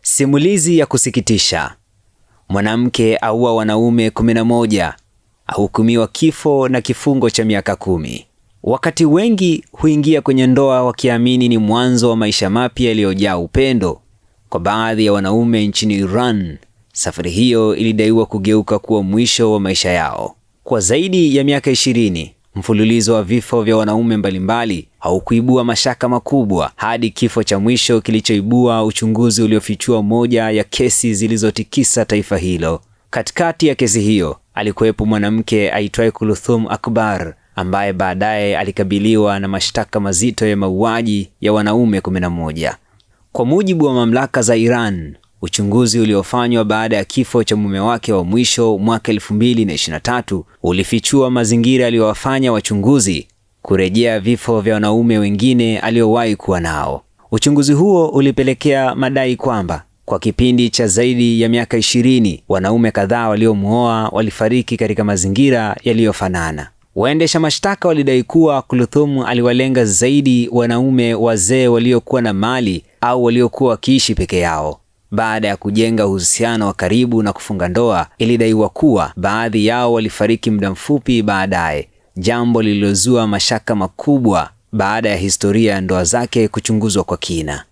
Simulizi ya kusikitisha. Mwanamke aua wanaume 11, ahukumiwa kifo na kifungo cha miaka 10. Wakati wengi huingia kwenye ndoa wakiamini ni mwanzo wa maisha mapya yaliyojaa upendo, kwa baadhi ya wanaume nchini Iran, safari hiyo ilidaiwa kugeuka kuwa mwisho wa maisha yao. Kwa zaidi ya miaka 20, mfululizo wa vifo vya wanaume mbalimbali haukuibua mashaka makubwa hadi kifo cha mwisho kilichoibua uchunguzi uliofichua moja ya kesi zilizotikisa taifa hilo. Katikati ya kesi hiyo alikuwepo mwanamke aitwaye Kulthum Akbar, ambaye baadaye alikabiliwa na mashtaka mazito ya mauaji ya wanaume 11. Kwa mujibu wa mamlaka za Iran, uchunguzi uliofanywa baada ya kifo cha mume wake wa mwisho mwaka 2023 ulifichua mazingira aliyowafanya wachunguzi kurejea vifo vya wanaume wengine aliowahi kuwa nao. Uchunguzi huo ulipelekea madai kwamba kwa kipindi cha zaidi ya miaka 20, wanaume kadhaa waliomuoa walifariki katika mazingira yaliyofanana. Waendesha mashtaka walidai kuwa Kulthum aliwalenga zaidi wanaume wazee waliokuwa na mali au waliokuwa wakiishi peke yao. Baada ya kujenga uhusiano wa karibu na kufunga ndoa, ilidaiwa kuwa baadhi yao walifariki muda mfupi baadaye, jambo lililozua mashaka makubwa baada ya historia ya ndoa zake kuchunguzwa kwa kina.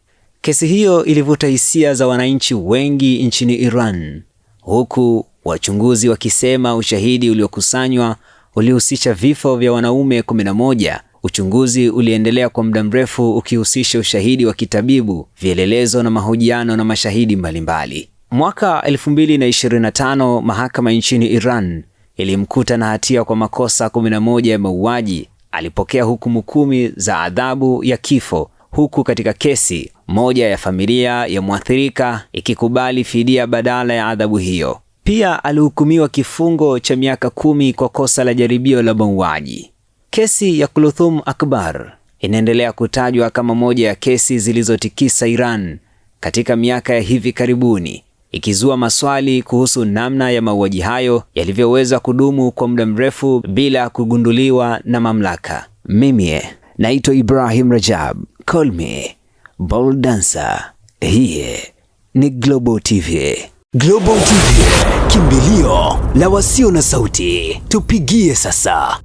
Kesi hiyo ilivuta hisia za wananchi wengi nchini Iran, huku wachunguzi wakisema ushahidi uliokusanywa ulihusisha vifo vya wanaume 11. Uchunguzi uliendelea kwa muda mrefu ukihusisha ushahidi wa kitabibu, vielelezo na mahojiano na mashahidi mbalimbali. Mwaka 2025, mahakama nchini Iran ilimkuta na hatia kwa makosa 11 ya mauaji. Alipokea hukumu 10 za adhabu ya kifo, huku katika kesi moja ya familia ya mwathirika ikikubali fidia badala ya adhabu hiyo. Pia alihukumiwa kifungo cha miaka 10 kwa kosa la jaribio la mauaji. Kesi ya Kulthum Akbar inaendelea kutajwa kama moja ya kesi zilizotikisa Iran katika miaka ya hivi karibuni, ikizua maswali kuhusu namna ya mauaji hayo yalivyoweza kudumu kwa muda mrefu bila kugunduliwa na mamlaka. Mimi naitwa Ibrahim Rajab. Call me Bold Dancer. Hii ni Global TV. Global TV, kimbilio la wasio na sauti. Tupigie sasa.